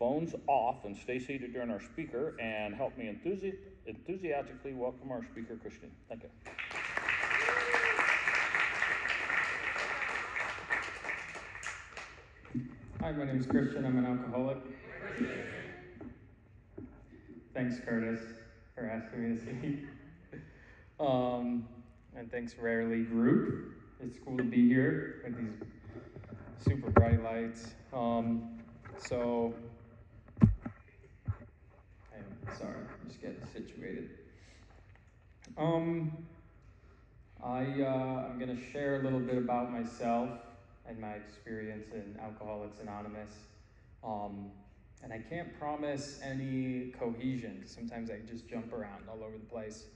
phones off and stay seated during our speaker and help me enthusiastically welcome our speaker, Christian. Thank you. Hi, my name is Christian. I'm an alcoholic. Thanks, Curtis, for asking me to speak. And thanks, Rarely Group. It's cool to be here with these super bright lights. I'm sorry, just getting situated. I'm going to share a little bit about myself and my experience in Alcoholics Anonymous. And I can't promise any cohesion, because sometimes I just jump around all over the place.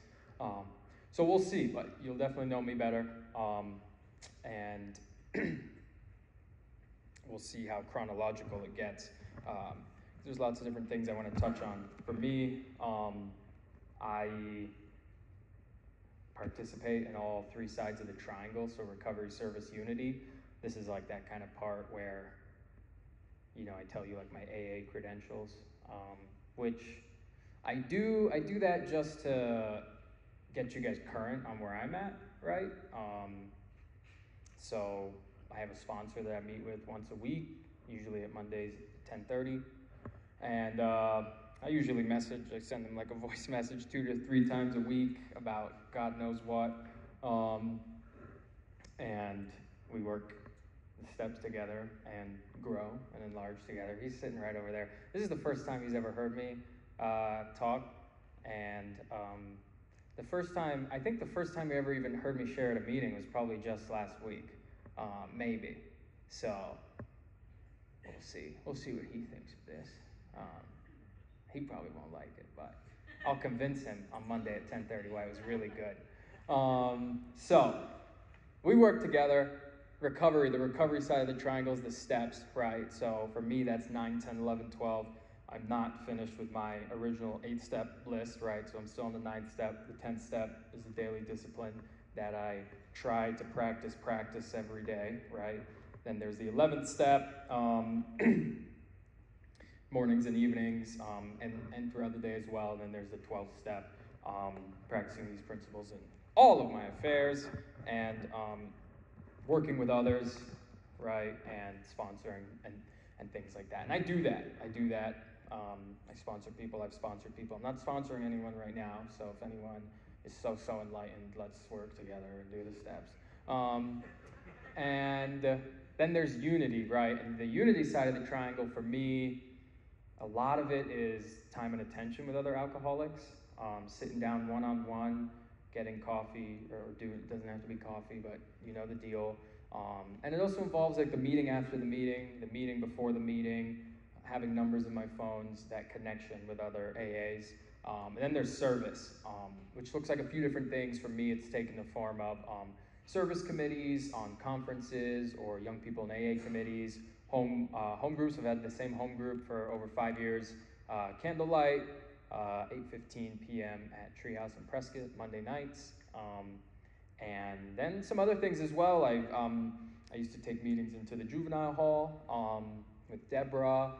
So we'll see, but you'll definitely know me better. And we'll see how chronological it gets. There's lots of different things I want to touch on. For me, I participate in all three sides of the triangle, so recovery, service, unity. This is like that kind of part where, I tell you like my AA credentials, which I do that just to get you guys current on where I'm at, right? So I have a sponsor that I meet with once a week, usually at Mondays at 10:30. And I usually I send them like a voice message 2 to 3 times a week about God knows what. And we work the steps together and grow and enlarge together. He's sitting right over there. This is the first time he's ever heard me talk. And the first time he ever even heard me share at a meeting was probably just last week, maybe. So we'll see. We'll see what he thinks of this. He probably won't like it, but I'll convince him on Monday at 10:30 why it was really good. So we work together. The recovery side of the triangle is the steps, right? So for me, that's 9, 10, 11, 12. I'm not finished with my original 8-step list, right? So I'm still on the 9th step. The 10th step is a daily discipline that I try to practice every day, right? Then there's the 11th step, mornings and evenings, and throughout the day as well. And then there's the 12th step, practicing these principles in all of my affairs and working with others, right, and sponsoring and things like that. And I do that. I sponsor people. I've sponsored people. I'm not sponsoring anyone right now, so if anyone is so enlightened, let's work together and do the steps. And then there's unity, right? And the unity side of the triangle, for me, a lot of it is time and attention with other alcoholics, sitting down one-on-one, getting coffee, it doesn't have to be coffee, but you know the deal. And it also involves like the meeting after the meeting before the meeting, having numbers in my phones, that connection with other AAs. And then there's service, which looks like a few different things. For me, it's taken the form of service committees on conferences or young people in AA committees, home groups. I've had the same home group for over 5 years. Candlelight, 8:15 p.m. at Treehouse in Prescott, Monday nights. And then some other things as well. I used to take meetings into the juvenile hall with Deborah,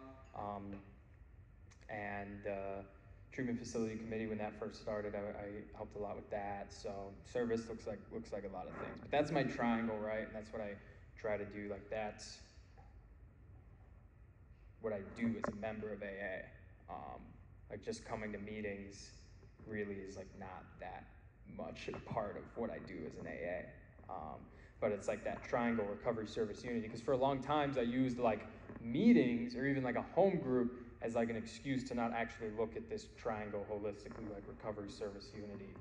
and treatment facility committee when that first started. I helped a lot with that. So service looks like a lot of things. But that's my triangle, right? And that's what I try to do. Like that's what I do as a member of AA. Like just coming to meetings really is like not that much a part of what I do as an AA. But it's like that triangle, recovery, service, unity. Because for a long time, I used like meetings or even like a home group as like an excuse to not actually look at this triangle holistically, like recovery, service, unity.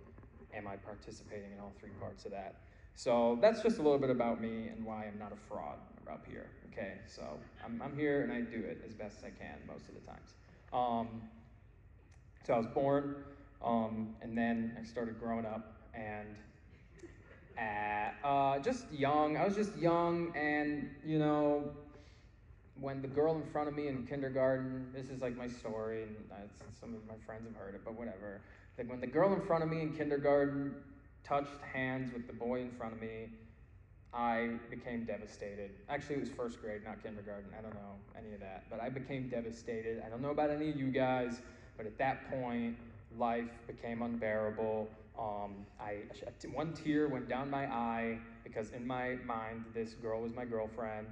Am I participating in all three parts of that? So that's just a little bit about me and why I'm not a fraud up here. Okay, so I'm here and I do it as best as I can most of the times. So I was born, and then I started growing up, and just young. I was just young, and when the girl in front of me in kindergarten, this is like my story, and some of my friends have heard it, but whatever. Like when the girl in front of me in kindergarten touched hands with the boy in front of me, I became devastated. Actually, it was first grade, not kindergarten. I don't know any of that. But I became devastated. I don't know about any of you guys, but at that point, life became unbearable. One tear went down my eye because in my mind, this girl was my girlfriend,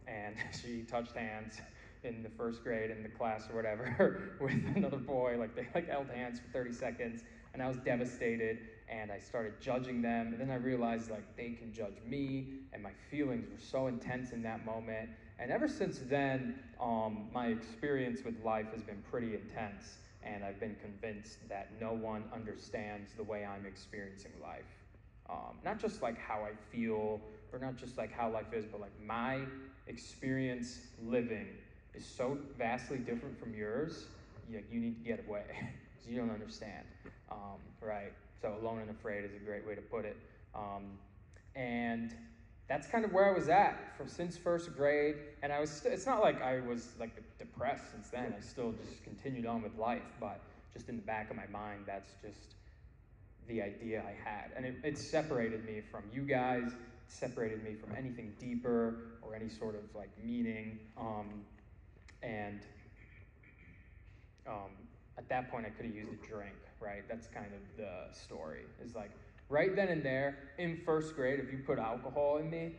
and she touched hands in the first grade in the class or whatever with another boy. Like they held hands for 30 seconds, and I was devastated. And I started judging them, and then I realized like they can judge me, and my feelings were so intense in that moment. And ever since then, my experience with life has been pretty intense, and I've been convinced that no one understands the way I'm experiencing life. Not just like how I feel, or not just like how life is, but like my experience living is so vastly different from yours. You need to get away because you don't understand, right? So alone and afraid is a great way to put it. And that's kind of where I was at since first grade. And it's not like I was like depressed since then. I still just continued on with life, but just in the back of my mind, that's just the idea I had. And it separated me from you guys. It separated me from anything deeper or any sort of like meaning. At that point, I could have used a drink, right? That's kind of the story. It's like right then and there, in first grade, if you put alcohol in me,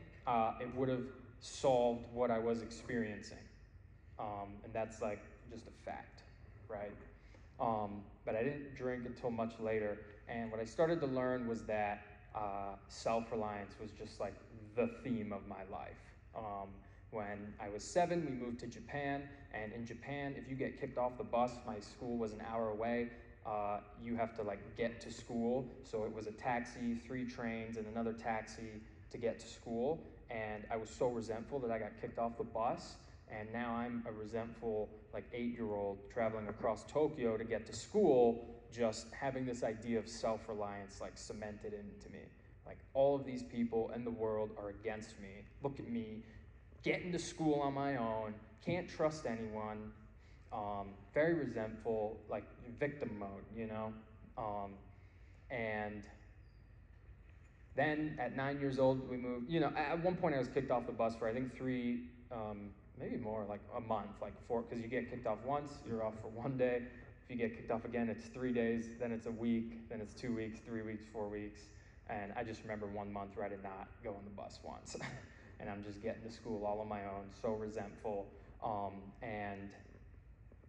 it would have solved what I was experiencing. And that's like just a fact, right? But I didn't drink until much later. And what I started to learn was that self-reliance was just like the theme of my life. When I was 7, we moved to Japan, and in Japan, if you get kicked off the bus, my school was an hour away, you have to like get to school. So it was a taxi, 3 trains, and another taxi to get to school. And I was so resentful that I got kicked off the bus, and now I'm a resentful like 8-year-old traveling across Tokyo to get to school, just having this idea of self-reliance like cemented into me. Like all of these people in the world are against me. Look at me. Getting to school on my own, can't trust anyone, very resentful, like victim mode, you know? And then at 9 years old, we moved, at one point I was kicked off the bus for I think 3, maybe more, like a month, like 4, because you get kicked off once, you're off for 1 day. If you get kicked off again, it's 3 days, then it's a week, then it's 2 weeks, 3 weeks, 4 weeks. And I just remember 1 month where I did not go on the bus once. And I'm just getting to school all on my own, so resentful. And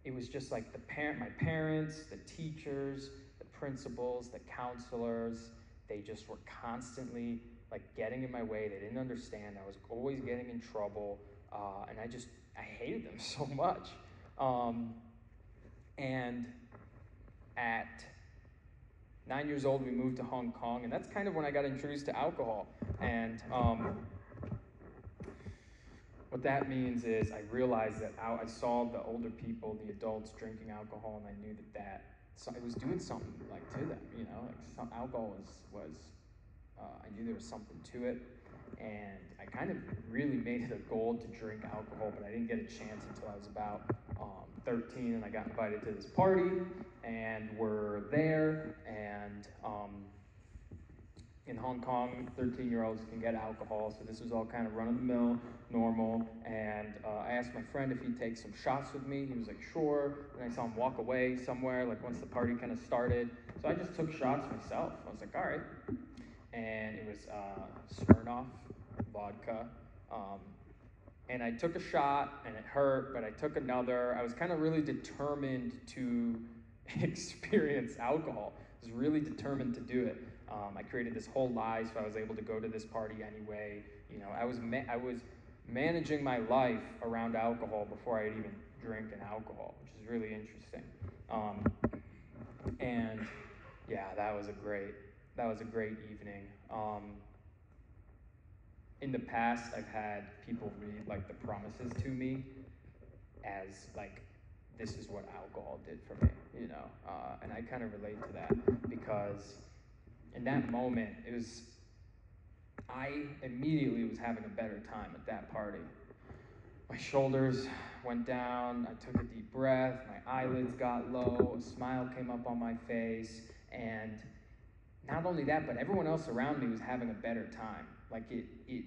it was just like my parents, the teachers, the principals, the counselors, they just were constantly like getting in my way. They didn't understand. I was always getting in trouble. And I hated them so much. And at 9 years old, we moved to Hong Kong, and that's kind of when I got introduced to alcohol. And what that means is I realized that I saw the older people, the adults drinking alcohol, and I knew that it was doing something like to them, like alcohol was I knew there was something to it, and I kind of really made it a goal to drink alcohol, but I didn't get a chance until I was about 13, and I got invited to this party, and we're there, and in Hong Kong, 13-year-olds can get alcohol, so this was all kind of run-of-the-mill, normal, and I asked my friend if he'd take some shots with me. He was like, sure, and I saw him walk away somewhere, like once the party kind of started, so I just took shots myself. I was like, all right, and it was Smirnoff vodka, and I took a shot, and it hurt, but I took another. I was kind of really determined to experience alcohol. I was really determined to do it. I created this whole lie so I was able to go to this party anyway. I was managing my life around alcohol before I'd even drink an alcohol, which is really interesting. And yeah, that was a great evening. In the past, I've had people read like the promises to me as like, this is what alcohol did for me, and I kind of relate to that because in that moment, I immediately was having a better time at that party. My shoulders went down, I took a deep breath, my eyelids got low, a smile came up on my face, and not only that, but everyone else around me was having a better time. Like it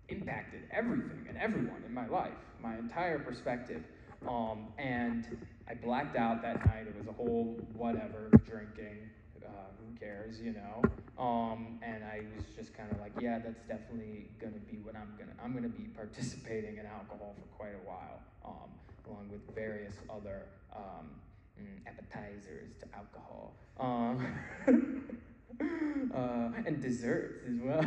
impacted everything and everyone in my life, my entire perspective. And I blacked out that night. It was a whole whatever, drinking, who cares, you know? And I was just kind of like, yeah, that's definitely gonna be what I'm gonna be participating in alcohol for quite a while, along with various other appetizers to alcohol, and desserts as well.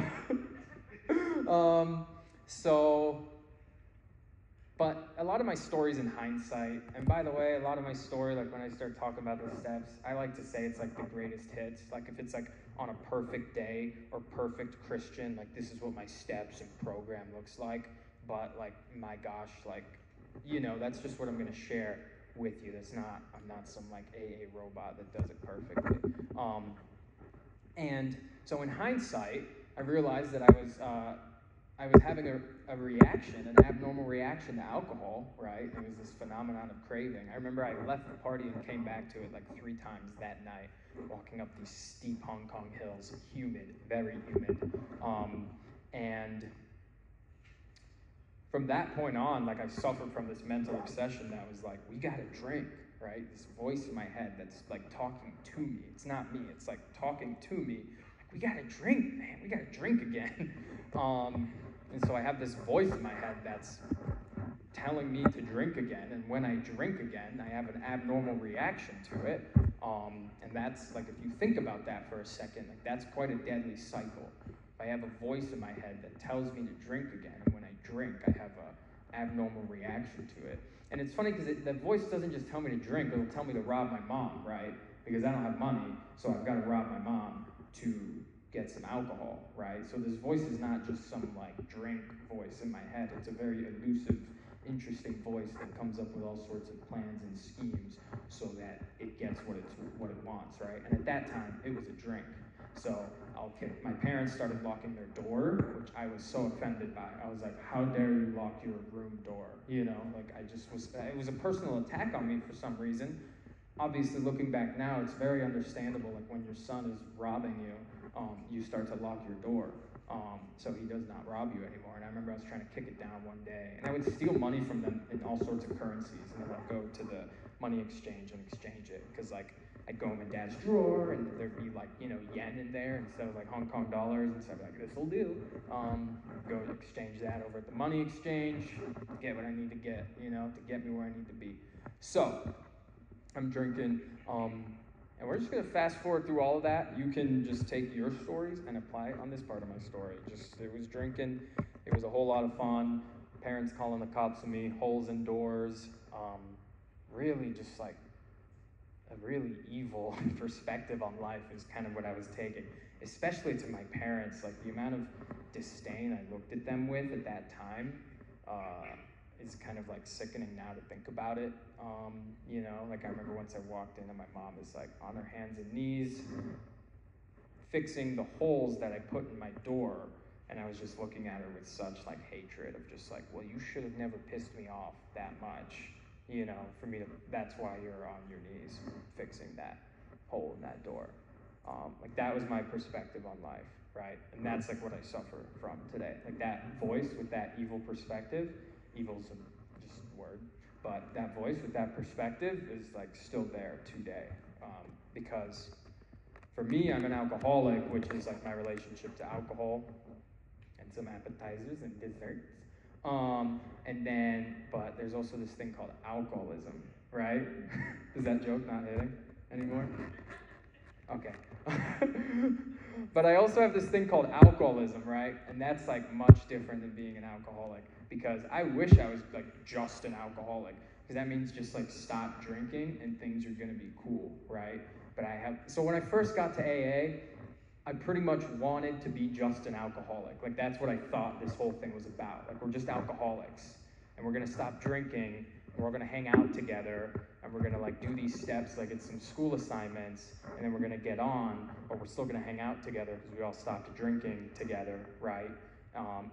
But a lot of my stories in hindsight, and by the way, a lot of my story, like when I start talking about the steps, I like to say it's like the greatest hits. Like if it's like on a perfect day or perfect Christian, like this is what my steps and program looks like. But like, my gosh, like, you know, that's just what I'm gonna share with you. I'm not some like AA robot that does it perfectly. And so in hindsight, I realized that I was having a reaction, an abnormal reaction to alcohol, right? It was this phenomenon of craving. I remember I left the party and came back to it like 3 times that night, walking up these steep Hong Kong hills, humid, very humid. And from that point on, like I suffered from this mental obsession that was like, we gotta drink, right? This voice in my head that's like talking to me. It's not me, it's like talking to me. Like, we gotta drink, man, we gotta drink again. And so I have this voice in my head that's telling me to drink again, and when I drink again, I have an abnormal reaction to it. And that's like, if you think about that for a second, like that's quite a deadly cycle. If I have a voice in my head that tells me to drink again, and when I drink, I have an abnormal reaction to it. And it's funny because the voice doesn't just tell me to drink, it'll tell me to rob my mom, right? Because I don't have money, so I've got to rob my mom to get some alcohol, right? So this voice is not just some like drink voice in my head. It's a very elusive, interesting voice that comes up with all sorts of plans and schemes so that it gets what it wants, right? And at that time, it was a drink. So my parents started locking their door, which I was so offended by. I was like, how dare you lock your room door? You know, like it was a personal attack on me for some reason. Obviously, looking back now, it's very understandable. Like when your son is robbing you, you start to lock your door, so he does not rob you anymore. And I remember I was trying to kick it down one day, and I would steal money from them in all sorts of currencies, and then I'd go to the money exchange and exchange it, because like I'd go in my dad's drawer, and there'd be like, you know, yen in there instead of like Hong Kong dollars, and so I'd be like, this will do. Go exchange that over at the money exchange, get what I need to get, you know, to get me where I need to be. So I'm drinking, and we're just gonna fast forward through all of that. You can just take your stories and apply it on this part of my story. It was drinking, it was a whole lot of fun, parents calling the cops on me, holes in doors, really just like a really evil perspective on life is kind of what I was taking, especially to my parents. Like the amount of disdain I looked at them with at that time is kind of like sickening now to think about it. You know, like I remember once I walked in and my mom is like on her hands and knees fixing the holes that I put in my door, and I was just looking at her with such like hatred of just like, well, you should have never pissed me off that much, you know, for me to, that's why you're on your knees fixing that hole in that door. Like that was my perspective on life, right? And that's like what I suffer from today. Like that voice with that evil perspective, evil's just a word, but that voice with that perspective is like still there today. Because for me, I'm an alcoholic, which is like my relationship to alcohol and some appetizers and desserts. But there's also this thing called alcoholism, right? Is that joke not hitting anymore? Okay. But I also have this thing called alcoholism, right? And that's like much different than being an alcoholic, because I wish I was like just an alcoholic, because that means just like stop drinking and things are gonna be cool, right? But so when I first got to AA, I pretty much wanted to be just an alcoholic. Like that's what I thought this whole thing was about. Like we're just alcoholics and we're gonna stop drinking and we're gonna hang out together and we're gonna like do these steps like it's some school assignments, and then we're gonna get on, but we're still gonna hang out together because we all stopped drinking together, right?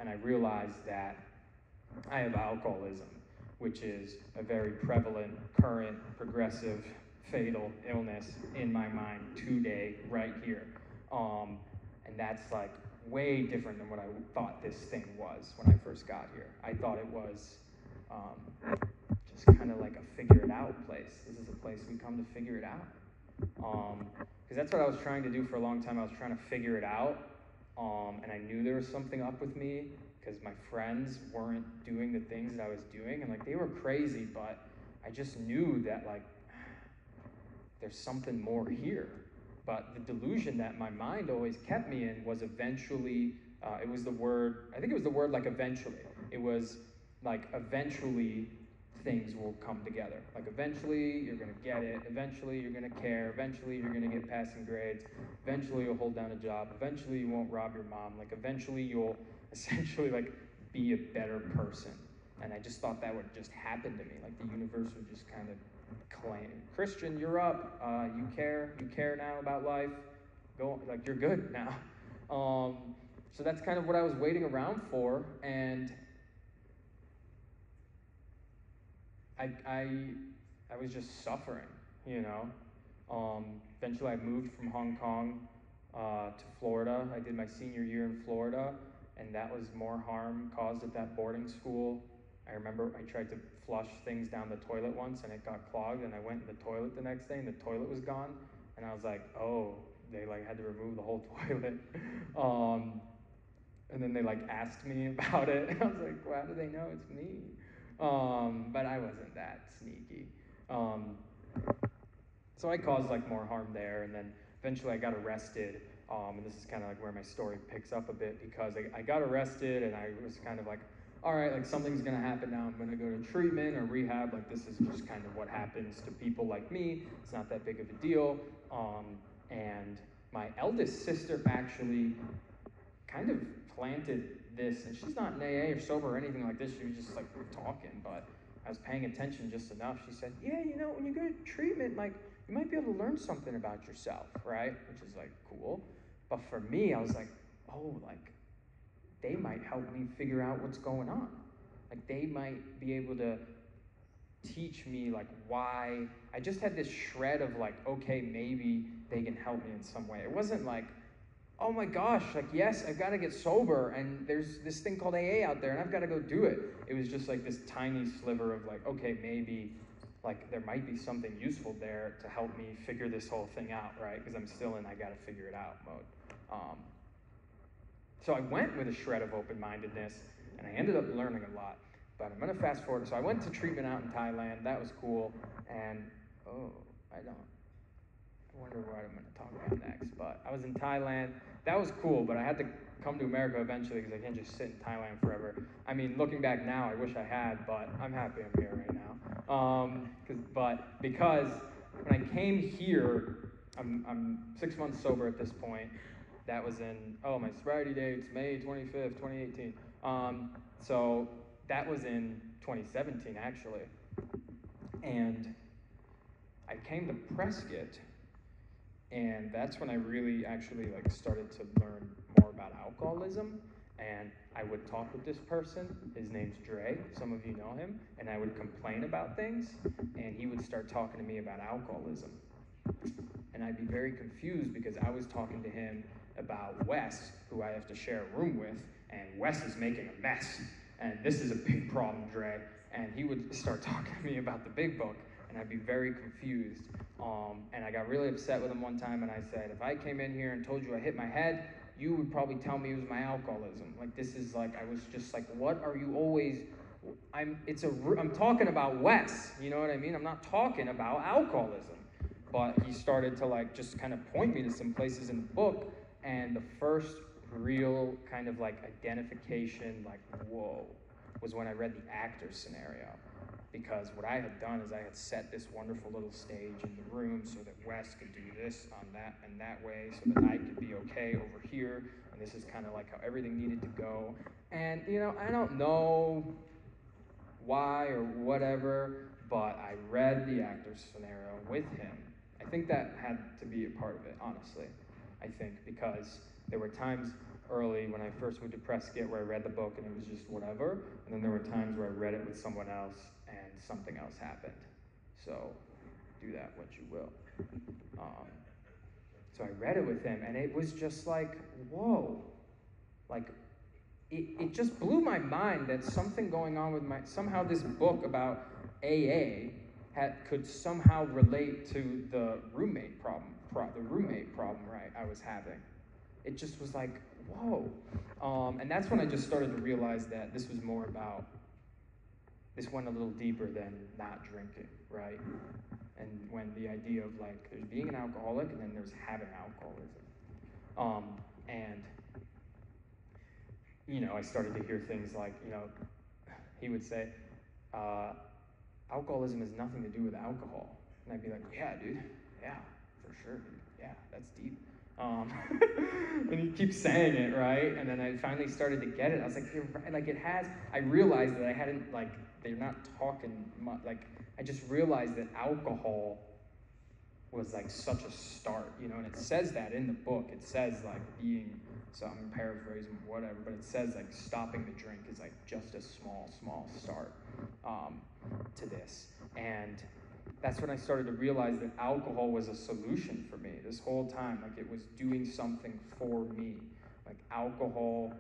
And I realized that I have alcoholism, which is a very prevalent, current, progressive, fatal illness in my mind today, right here. And that's like way different than what I thought this thing was when I first got here. I thought it was just kind of like a figure it out place. This is a place we come to figure it out. Because that's what I was trying to do for a long time. I was trying to figure it out, and I knew there was something up with me because my friends weren't doing the things that I was doing, and like they were crazy, but I just knew that like there's something more here. But the delusion that my mind always kept me in was eventually, it was the word, I think it was the word like eventually. It was like eventually things will come together. Like eventually you're gonna get it, eventually you're gonna care, eventually you're gonna get passing grades, eventually you'll hold down a job, eventually you won't rob your mom, like eventually you'll essentially like be a better person. And I just thought that would just happen to me, like the universe would just kind of claim, Christian, you're up, you care now about life, go, like you're good now. So that's kind of what I was waiting around for, and I was just suffering, you know. Eventually I moved from Hong Kong to Florida. I did my senior year in Florida, and that was more harm caused at that boarding school. I remember I tried to flush things down the toilet once and it got clogged, and I went in the toilet the next day and the toilet was gone, and I was like, oh, they like had to remove the whole toilet. And then they like asked me about it, and I was like, well, how do they know it's me? But I wasn't that sneaky. So I caused like more harm there, and then eventually I got arrested. And this is kind of like where my story picks up a bit, because I got arrested and I was kind of like, all right, like something's gonna happen now. I'm gonna go to treatment or rehab. Like this is just kind of what happens to people like me. It's not that big of a deal. And my eldest sister actually kind of planted this, and she's not in AA or sober or anything like this. She was just like talking, but I was paying attention just enough. She said, yeah, you know, when you go to treatment, like you might be able to learn something about yourself, right? Which is like cool. But for me, I was like, oh, like they might help me figure out what's going on. Like they might be able to teach me like why. I just had this shred of like, okay, maybe they can help me in some way. It wasn't like, oh my gosh, like yes, I've got to get sober and there's this thing called AA out there and I've got to go do it. It was just like this tiny sliver of like, okay, maybe like there might be something useful there to help me figure this whole thing out, right? Because I'm still in I got to figure it out mode. So I went with a shred of open-mindedness, and I ended up learning a lot. But I'm going to fast forward. So I went to treatment out in Thailand. That was cool. And, I wonder what I'm going to talk about next. But I was in Thailand. That was cool, but I had to come to America eventually because I can't just sit in Thailand forever. I mean, looking back now, I wish I had, but I'm happy I'm here right now. Because when I came here, I'm 6 months sober at this point. That was in, my sobriety date's May 25th, 2018. So that was in 2017, actually. And I came to Prescott, and that's when I really actually like started to learn more about alcoholism. And I would talk with this person, his name's Dre, some of you know him, and I would complain about things, and he would start talking to me about alcoholism. And I'd be very confused because I was talking to him about Wes, who I have to share a room with, and Wes is making a mess. And this is a big problem, Dre. And he would start talking to me about the big book, and I'd be very confused. And I got really upset with him one time, and I said, if I came in here and told you I hit my head, you would probably tell me it was my alcoholism. Like, this is like, I was just like, what are you always, I'm talking about Wes, you know what I mean? I'm not talking about alcoholism. But he started to like just kind of point me to some places in the book, and the first real kind of like identification, like, whoa, was when I read the actor scenario. Because what I had done is I had set this wonderful little stage in the room so that Wes could do this on that and that way, so that I could be okay over here, and this is kind of like how everything needed to go. And, you know, I don't know why or whatever, but I read the actor scenario with him. I think that had to be a part of it, honestly. I think because there were times early when I first moved to Prescott where I read the book and it was just whatever, and then there were times where I read it with someone else and something else happened. So do that what you will. So I read it with him, and it was just like, whoa, like, it just blew my mind that something going on with somehow this book about AA could somehow relate to the roommate problem, right, I was having. It just was like, whoa. And that's when I just started to realize that this was more about, this went a little deeper than not drinking, right? And when the idea of like, there's being an alcoholic and then there's having alcoholism. And, you know, I started to hear things like, you know, he would say, alcoholism has nothing to do with alcohol. And I'd be like, yeah, dude, yeah, for sure, dude. Yeah, that's deep. And he keeps saying it, right? And then I finally started to get it. I was like, you're right. Like, it has, I realized that I hadn't, like, they're not talking much. Like, I just realized that alcohol was like such a start, you know, and it says that in the book. It says like being, so I'm paraphrasing whatever, but it says like stopping the drink is like just a small start to this. And that's when I started to realize that alcohol was a solution for me this whole time. Like, it was doing something for me. Like, alcohol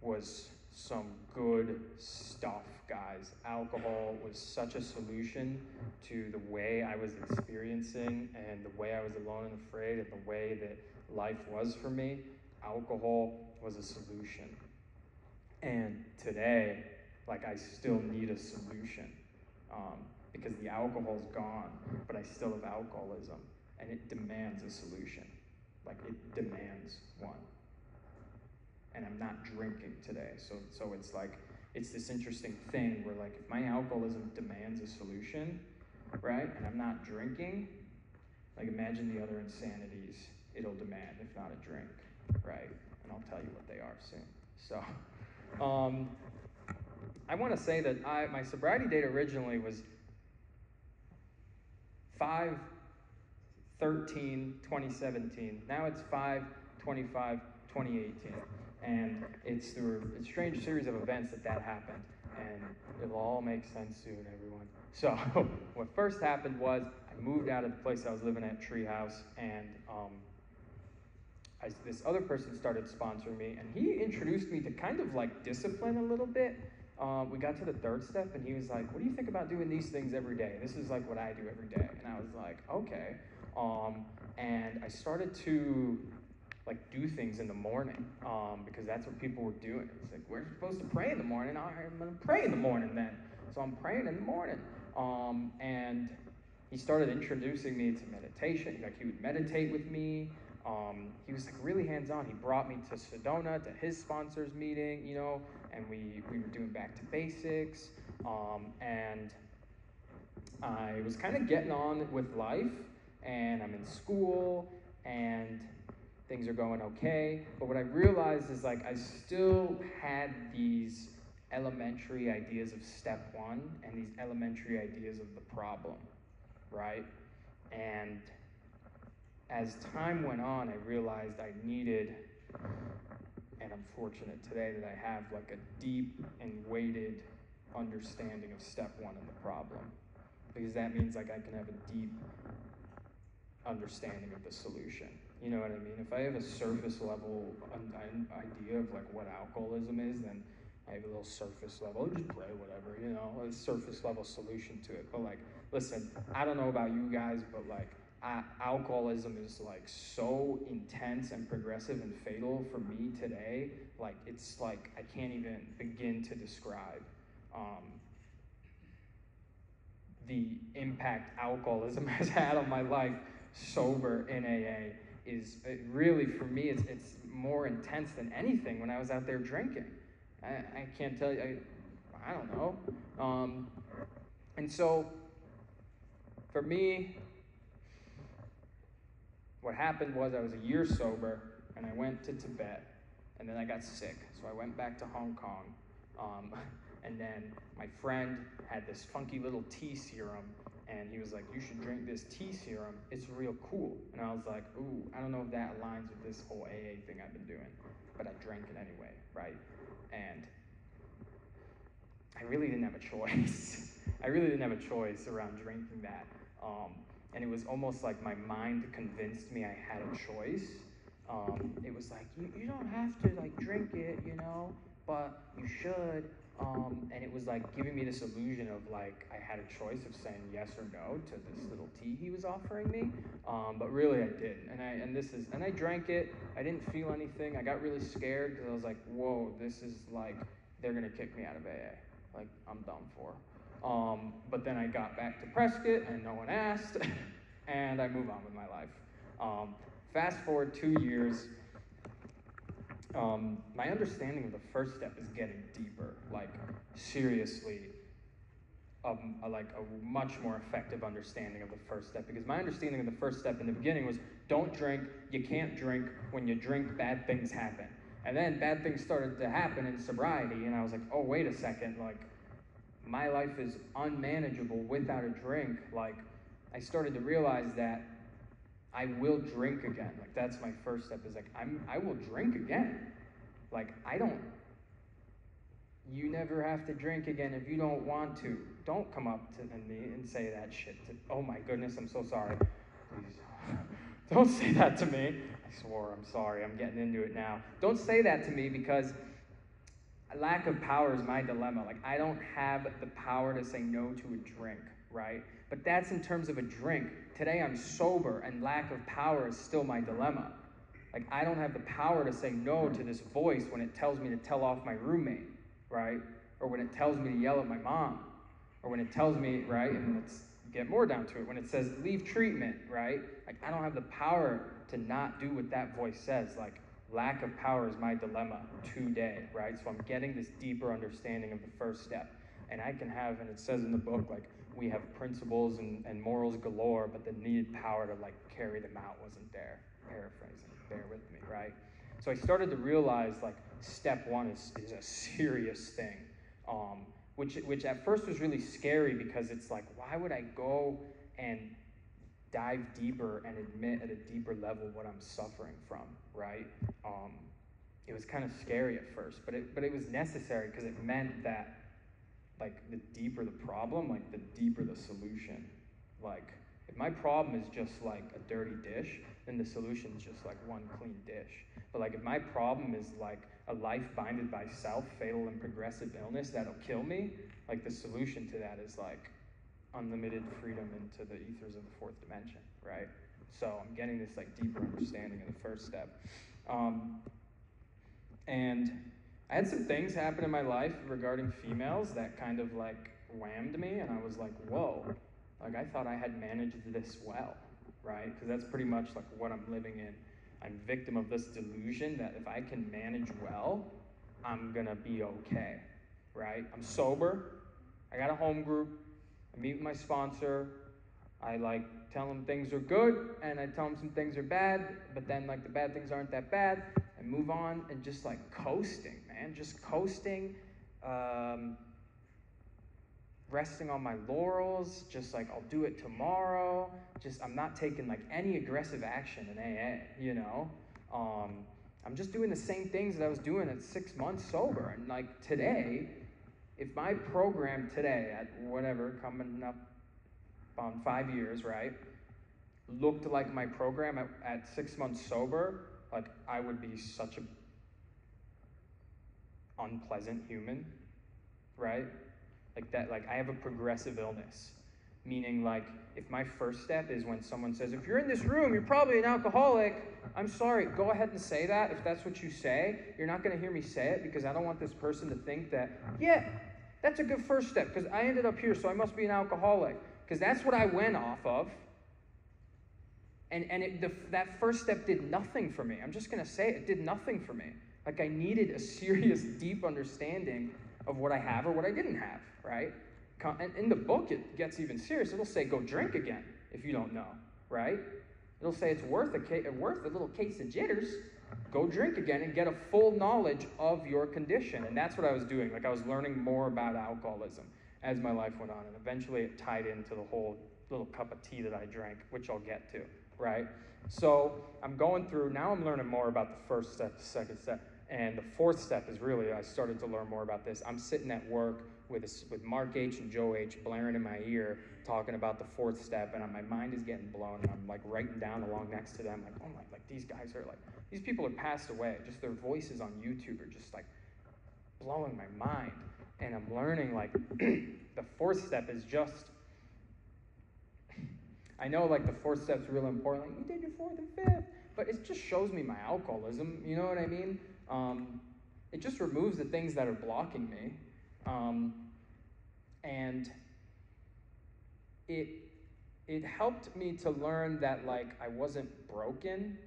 was some good stuff, guys. Alcohol was such a solution to the way I was experiencing and the way I was alone and afraid and the way that life was for me. Alcohol was a solution. And today, like, I still need a solution. Because the alcohol's gone, but I still have alcoholism, and it demands a solution. Like, it demands one. And I'm not drinking today, so it's like, it's this interesting thing where, like, if my alcoholism demands a solution, right, and I'm not drinking, like, imagine the other insanities it'll demand, if not a drink, right? And I'll tell you what they are soon. So, I want to say that my sobriety date originally was 5/13/2017. Now it's 5/25/2018. And it's through a strange series of events that happened. And it'll all make sense soon, everyone. So what first happened was I moved out of the place I was living at, Treehouse, and this other person started sponsoring me, and he introduced me to kind of like discipline a little bit. We got to the third step, and he was like, what do you think about doing these things every day? This is like what I do every day. And I was like, okay. And I started to like do things in the morning, because that's what people were doing. It's like, we're supposed to pray in the morning. I'm going to pray in the morning then. So I'm praying in the morning. And he started introducing me to meditation. Like, he would meditate with me. He was like really hands-on. He brought me to Sedona, to his sponsors meeting, you know, and we were doing back to basics. And I was kind of getting on with life, and I'm in school, and things are going okay. But what I realized is, like, I still had these elementary ideas of step one and these elementary ideas of the problem, right? And as time went on, I realized I needed, and I'm fortunate today that I have like a deep and weighted understanding of step one and the problem. Because that means like I can have a deep understanding of the solution. You know what I mean? If I have a surface level idea of like what alcoholism is, then I have a little surface level, just pray, whatever, you know, a surface level solution to it. But like, listen, I don't know about you guys, but like, alcoholism is like so intense and progressive and fatal for me today. Like, it's like I can't even begin to describe the impact alcoholism has had on my life sober in AA. Is really, for me, it's more intense than anything when I was out there drinking. I can't tell you, I don't know. And so for me, what happened was I was a year sober, and I went to Tibet, and then I got sick, so I went back to Hong Kong. And then my friend had this funky little tea serum, and he was like, you should drink this tea serum, it's real cool. And I was like, ooh, I don't know if that aligns with this whole AA thing I've been doing, but I drank it anyway, right? And I really didn't have a choice. I really didn't have a choice around drinking that. And it was almost like my mind convinced me I had a choice, it was like, you don't have to like drink it, you know, but you should. And it was like giving me this illusion of like I had a choice of saying yes or no to this little tea he was offering me, but really I didn't. And I drank it. I didn't feel anything. I got really scared because I was like, whoa, this is like they're gonna kick me out of AA. Like I'm done for. But then I got back to Prescott and no one asked, and I move on with my life. Fast forward 2 years. My understanding of the first step is getting deeper, like seriously, like a much more effective understanding of the first step, because my understanding of the first step in the beginning was don't drink, you can't drink, when you drink bad things happen. And then bad things started to happen in sobriety, and I was like, oh, wait a second, like my life is unmanageable without a drink. Like I started to realize that I will drink again. Like that's my first step, is like I will drink again. Like you never have to drink again if you don't want to. Don't come up to me and say that shit. Oh my goodness, I'm so sorry. Please, don't say that to me. I swore, I'm sorry, I'm getting into it now. Don't say that to me, because lack of power is my dilemma. Like I don't have the power to say no to a drink, right? But that's in terms of a drink. Today I'm sober, and lack of power is still my dilemma. Like I don't have the power to say no to this voice when it tells me to tell off my roommate, right? Or when it tells me to yell at my mom, or when it tells me, right, and let's get more down to it, when it says leave treatment, right? Like I don't have the power to not do what that voice says. Like lack of power is my dilemma today, right? So I'm getting this deeper understanding of the first step. And I can have, and it says in the book, like we have principles and morals galore, but the needed power to like carry them out wasn't there. Paraphrasing, bear with me, right? So I started to realize like step one is a serious thing, which at first was really scary, because it's like, why would I go and dive deeper and admit at a deeper level what I'm suffering from, right? It was kind of scary at first, but it was necessary, because it meant that like the deeper the problem, like the deeper the solution. Like if my problem is just like a dirty dish, then the solution is just like one clean dish. But like if my problem is like a life binded by self, fatal and progressive illness that'll kill me, like the solution to that is like unlimited freedom into the ethers of the fourth dimension, right? So I'm getting this like deeper understanding of the first step. And I had some things happen in my life regarding females that kind of like whammed me, and I was like, whoa, like I thought I had managed this well, right? Because that's pretty much like what I'm living in. I'm victim of this delusion that if I can manage well, I'm gonna be okay, right? I'm sober, I got a home group, I meet with my sponsor, I like tell them things are good, and I tell them some things are bad, but then like the bad things aren't that bad, and move on, and just like coasting, man, just coasting, resting on my laurels, just like I'll do it tomorrow, just I'm not taking like any aggressive action in AA, you know? I'm just doing the same things that I was doing at 6 months sober, and like today, if my program today at whatever, coming up on 5 years, right, looked like my program at 6 months sober, like I would be such a unpleasant human, right? Like that, like I have a progressive illness, meaning like if my first step is when someone says, if you're in this room, you're probably an alcoholic, I'm sorry, go ahead and say that if that's what you say. You're not going to hear me say it, because I don't want this person to think that, yeah, that's a good first step because I ended up here, so I must be an alcoholic, because that's what I went off of. And that first step did nothing for me. I'm just going to say it did nothing for me. Like I needed a serious, deep understanding of what I have or what I didn't have, right? And in the book, it gets even serious. It'll say, go drink again if you don't know, right? It'll say it's worth a little case of jitters. Go drink again and get a full knowledge of your condition. And that's what I was doing. Like I was learning more about alcoholism as my life went on. And eventually it tied into the whole little cup of tea that I drank, which I'll get to, right? So I'm going through, now I'm learning more about the first step, the second step. And the fourth step is really, I started to learn more about this. I'm sitting at work with Mark H and Joe H blaring in my ear, talking about the fourth step, and my mind is getting blown, and I'm like writing down along next to them, like, oh my, like these guys are like, these people are passed away. Just their voices on YouTube are just like blowing my mind. And I'm learning like the fourth step is just, I know like the fourth step's really important, like you did your fourth and fifth, but it just shows me my alcoholism, you know what I mean? It just removes the things that are blocking me. And it helped me to learn that like I wasn't broken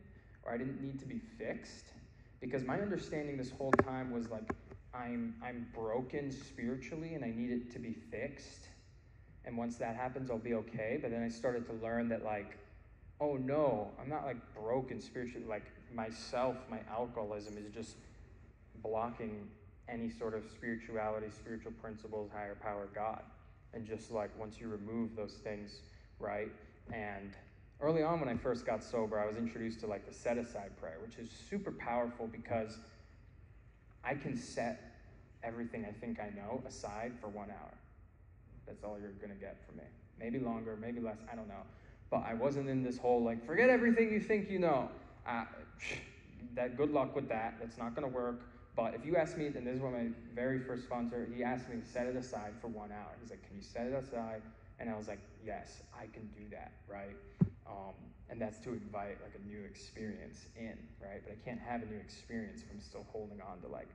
or I didn't need to be fixed, because my understanding this whole time was like I'm broken spiritually and I need it to be fixed, and once that happens I'll be okay. But then I started to learn that like, oh no, I'm not like broken spiritually, like myself, my alcoholism is just blocking any sort of spirituality, spiritual principles, higher power, God. And just like once you remove those things, right? And early on when I first got sober, I was introduced to like the set aside prayer, which is super powerful because I can set everything I think I know aside for 1 hour. That's all you're gonna get from me. Maybe longer, maybe less, I don't know. But I wasn't in this whole like, forget everything you think you know. That good luck with that. That's not gonna work. But if you ask me, and this is what my very first sponsor, he asked me to set it aside for 1 hour. He's like, can you set it aside? And I was like, yes, I can do that, right? And that's to invite like a new experience in, right? But I can't have a new experience if I'm still holding on to like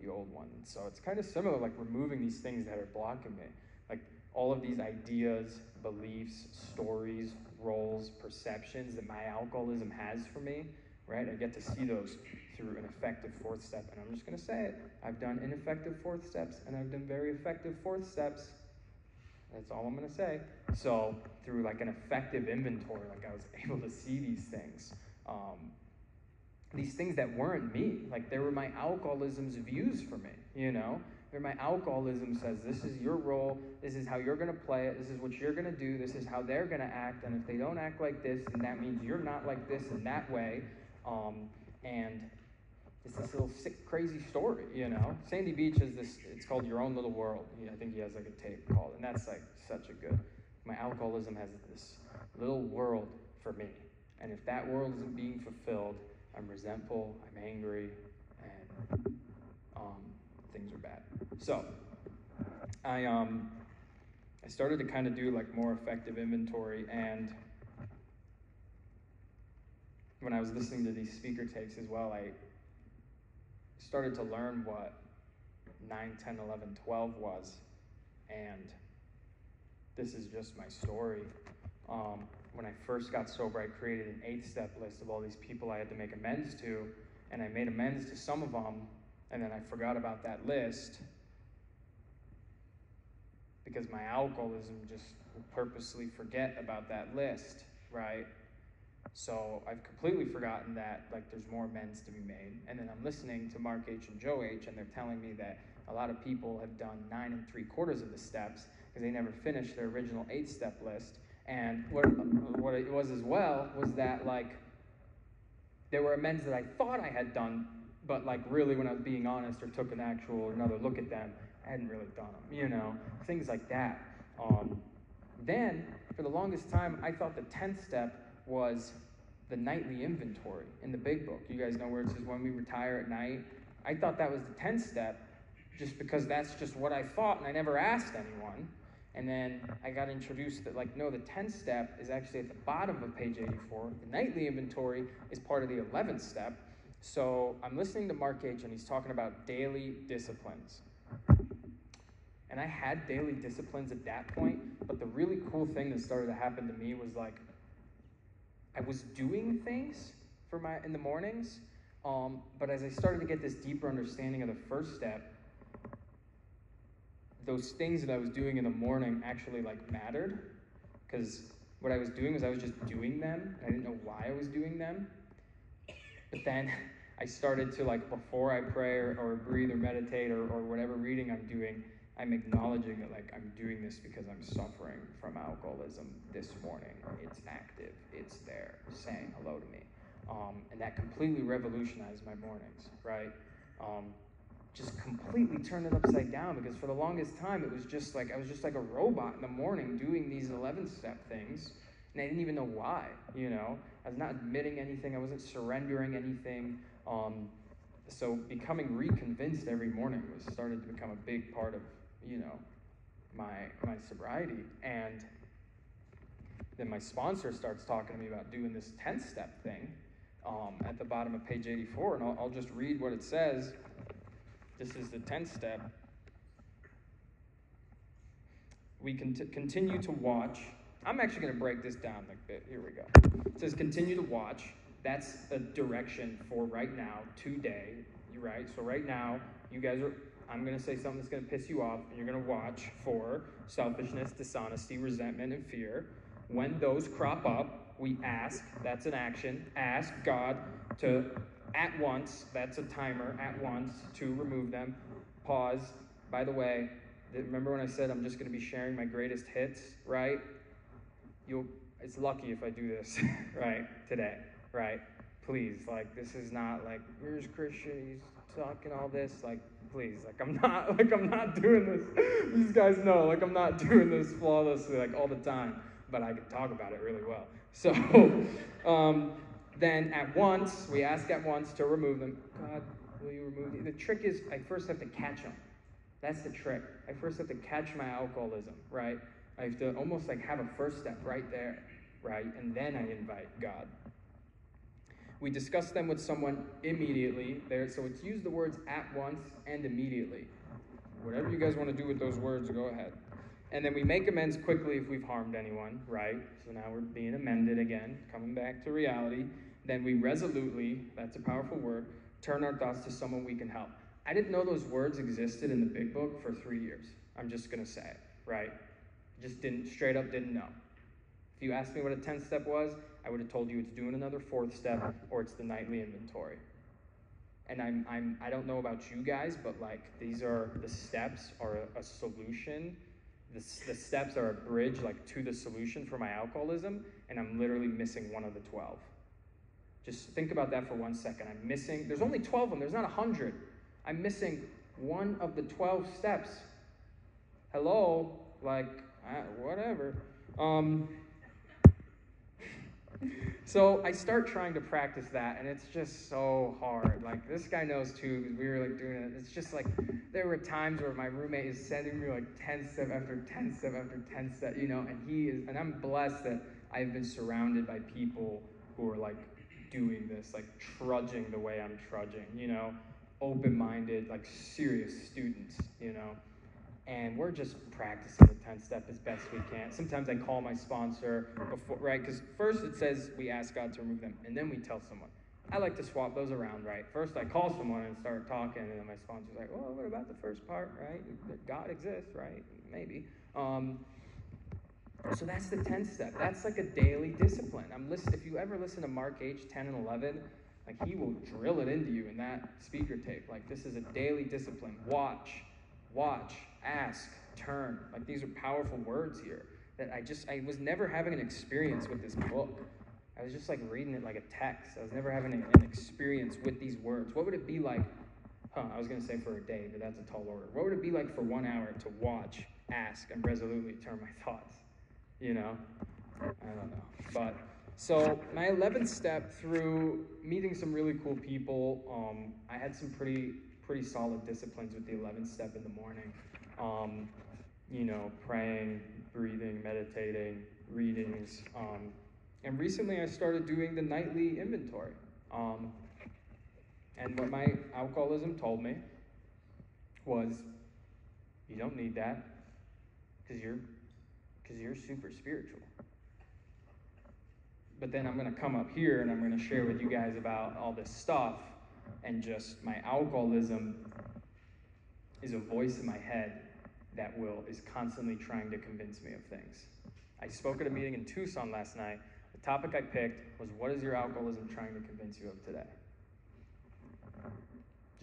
the old one. And so it's kind of similar, like removing these things that are blocking me. Like all of these ideas, beliefs, stories, roles, perceptions that my alcoholism has for me, right? I get to see those through an effective fourth step. And I'm just going to say it. I've done ineffective fourth steps, and I've done very effective fourth steps. That's all I'm going to say. So through like an effective inventory, like I was able to see these things that weren't me. Like they were my alcoholism's views for me, you know? Where my alcoholism says, this is your role, this is how you're going to play it, this is what you're going to do, this is how they're going to act, and if they don't act like this, then that means you're not like this in that way. And it's this little sick, crazy story, you know? Sandy Beach has this, it's called Your Own Little World. I think he has like a tape called, and that's like such a good, my alcoholism has this little world for me. And if that world isn't being fulfilled, I'm resentful, I'm angry, and things are bad. So, I started to kind of do like more effective inventory, and when I was listening to these speaker tapes as well, I started to learn what 9, 10, 11, 12 was, and this is just my story. When I first got sober, I created an 8-step list of all these people I had to make amends to, and I made amends to some of them, and then I forgot about that list because my alcoholism just will purposely forget about that list, right? So I've completely forgotten that like there's more amends to be made. And then I'm listening to Mark H and Joe H, and they're telling me that a lot of people have done 9 3/4 of the steps because they never finished their original 8-step list. And what it was as well was that like there were amends that I thought I had done, but like really when I was being honest or took another look at them, I hadn't really done them, you know, things like that. Then for the longest time, I thought the 10th step was the nightly inventory in the big book. You guys know where it says when we retire at night? I thought that was the 10th step just because that's just what I thought, and I never asked anyone. And then I got introduced that like, no, the 10th step is actually at the bottom of page 84. The nightly inventory is part of the 11th step. So I'm listening to Mark H, and he's talking about daily disciplines. And I had daily disciplines at that point, but the really cool thing that started to happen to me was like, I was doing things in the mornings, but as I started to get this deeper understanding of the first step, those things that I was doing in the morning actually like mattered, because what I was doing was I was just doing them, and I didn't know why I was doing them. But then I started to like, before I pray or breathe or meditate or whatever reading I'm doing, I'm acknowledging that like I'm doing this because I'm suffering from alcoholism this morning. It's active, it's there, saying hello to me. And that completely revolutionized my mornings, right? just completely turned it upside down, because for the longest time it was just like I was just like a robot in the morning doing these 11-step things, and I didn't even know why. I was not admitting anything, I wasn't surrendering anything. So becoming reconvinced every morning started to become a big part of my sobriety. And then my sponsor starts talking to me about doing this 10-step thing at the bottom of page 84, and I'll just read what it says. This is the 10th step. We continue to watch. I'm actually going to break this down like this. Here we go. It says continue to watch. That's a direction for right now, today. You're right. So right now, you guys are, I'm going to say something that's going to piss you off, and you're going to watch for selfishness, dishonesty, resentment, and fear. When those crop up, we ask, that's an action, ask God to at once, that's a timer, at once, to remove them. Pause. By the way, remember when I said I'm just going to be sharing my greatest hits, right? It's lucky if I do this, right, today, right? Please, like, this is not like, here's Christian, he's talking all this, like, please, I'm not doing this. These guys know, I'm not doing this flawlessly, all the time, but I can talk about it really well. So, then at once, we ask at once to remove them. God, will you remove them? The trick is, I first have to catch them. That's the trick. I first have to catch my alcoholism, right? I have to almost have a first step right there, right? And then I invite God. We discuss them with someone immediately. So it's use the words at once and immediately. Whatever you guys want to do with those words, go ahead. And then we make amends quickly if we've harmed anyone, right? So now we're being amended again, coming back to reality. Then we resolutely, that's a powerful word, turn our thoughts to someone we can help. I didn't know those words existed in the big book for 3 years. I'm just going to say it, right? Just straight up didn't know. If you asked me what a 10th step was, I would have told you it's doing another 4th step or it's the nightly inventory. And I don't know about you guys, but these are, the steps are a solution. The steps are a bridge to the solution for my alcoholism, and I'm literally missing one of the 12. Just think about that for 1 second. I'm missing, there's only 12 of them, there's not 100. I'm missing one of the 12 steps. Hello? Whatever. So I start trying to practice that, and it's just so hard. This guy knows too, because we were doing it. It's just there were times where my roommate is sending me 10 step after 10 step after 10 step, and I'm blessed that I've been surrounded by people who are doing this, trudging the way I'm trudging, open-minded, serious students, and we're just practicing the 10th step as best we can. Sometimes I call my sponsor before, right? Because first it says we ask God to remove them, and then we tell someone. I like to swap those around, right? First I call someone and start talking, and then my sponsor's like, well, what about the first part, right? God exists, right? Maybe. So that's the 10th step. That's a daily discipline. If you ever listen to Mark H. 10 and 11, he will drill it into you in that speaker tape. This is a daily discipline. Watch, ask, turn. These are powerful words here that I was never having an experience with this book. I was just reading it like a text. I was never having an experience with these words. What would it be like? I was going to say for a day, but that's a tall order. What would it be like for 1 hour to watch, ask, and resolutely turn my thoughts? I don't know. But so my 11th step, through meeting some really cool people, I had some pretty solid disciplines with the 11th step in the morning. Praying, breathing, meditating, readings. And recently I started doing the nightly inventory. And what my alcoholism told me was, you don't need that because you're super spiritual. But then I'm going to come up here and I'm going to share with you guys about all this stuff, and just my alcoholism is a voice in my head that is constantly trying to convince me of things. I spoke at a meeting in Tucson last night. The topic I picked was, what is your alcoholism trying to convince you of today?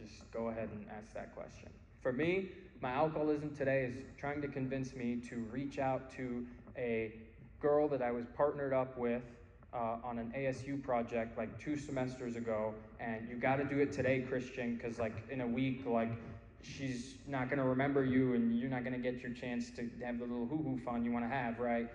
Just go ahead and ask that question. For me, my alcoholism today is trying to convince me to reach out to a girl that I was partnered up with on an ASU project like 2 semesters ago, and you got to do it today, Christian, because like in a week, like she's not going to remember you, and you're not going to get your chance to have the little hoo-hoo fun you want to have, right?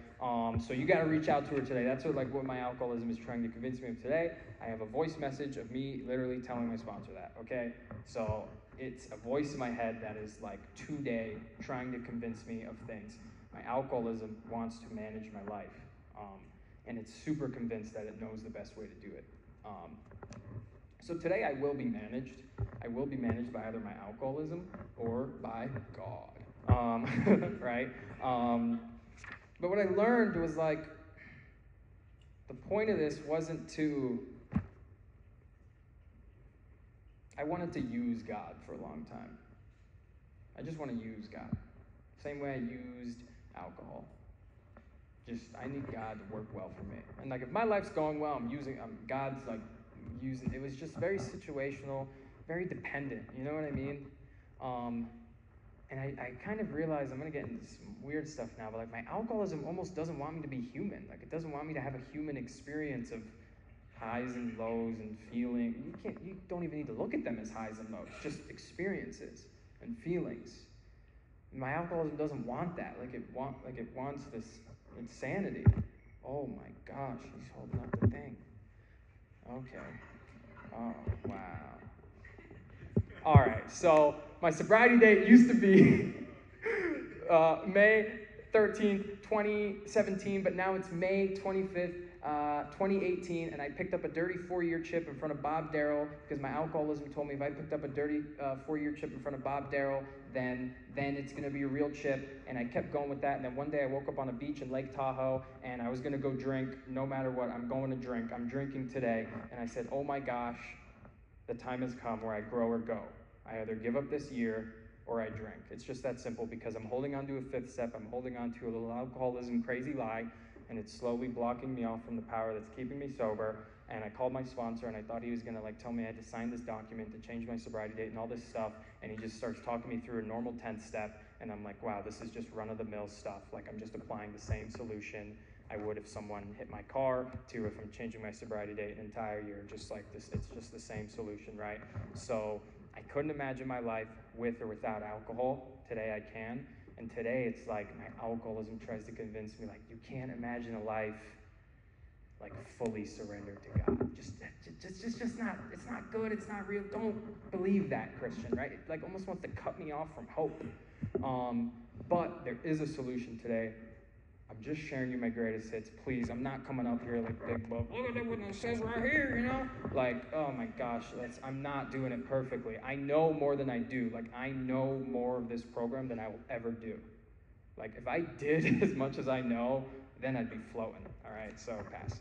So you got to reach out to her today. That's what my alcoholism is trying to convince me of today. I have a voice message of me literally telling my sponsor that, okay? So it's a voice in my head that is like today trying to convince me of things. My alcoholism wants to manage my life. And it's super convinced that it knows the best way to do it. So today I will be managed. I will be managed by either my alcoholism or by God, right? But what I learned was like, the point of this wasn't to, I wanted to use God for a long time. I just want to use God. Same way I used alcohol. I need God to work well for me. And like, if my life's going well, God's like using, it was just very situational, very dependent, you know what I mean? And I kind of realized, I'm going to get into some weird stuff now, but like my alcoholism almost doesn't want me to be human. Like, it doesn't want me to have a human experience of highs and lows and feeling. You don't even need to look at them as highs and lows, just experiences and feelings. And my alcoholism doesn't want that. It wants this insanity. Oh my gosh, he's holding up the thing. Okay. Oh, wow. All right, so my sobriety date used to be May 13th, 2017, but now it's May 25th, 2018, and I picked up a dirty 4-year chip in front of Bob Darrell because my alcoholism told me if I picked up a dirty 4-year chip in front of Bob Darrell, then it's going to be a real chip, and I kept going with that, and then one day I woke up on a beach in Lake Tahoe, and I was going to go drink no matter what. I'm going to drink. I'm drinking today, and I said, oh my gosh, the time has come where I grow or go. I either give up this year or I drink. It's just that simple because I'm holding on to a 5th step. I'm holding on to a little alcoholism crazy lie, and it's slowly blocking me off from the power that's keeping me sober. And I called my sponsor, and I thought he was going to tell me I had to sign this document to change my sobriety date and all this stuff. And he just starts talking me through a normal 10th step, and I'm like, wow, this is just run-of-the-mill stuff. Like, I'm just applying the same solution I would if someone hit my car to if I'm changing my sobriety date an entire year. Just like this, it's just the same solution, right? So I couldn't imagine my life with or without alcohol. Today I can. And today it's like my alcoholism tries to convince me, like, you can't imagine a life like fully surrendered to God. Just not, it's not good, it's not real. Don't believe that, Christian, right? It like almost wants to cut me off from hope. But there is a solution today. I'm just sharing you my greatest hits. Please, I'm not coming up here like big book. Look at what it says right here, you know? Like, oh my gosh, I'm not doing it perfectly. I know more than I do. Like, I know more of this program than I will ever do. Like, if I did as much as I know, then I'd be floating. All right, so pass.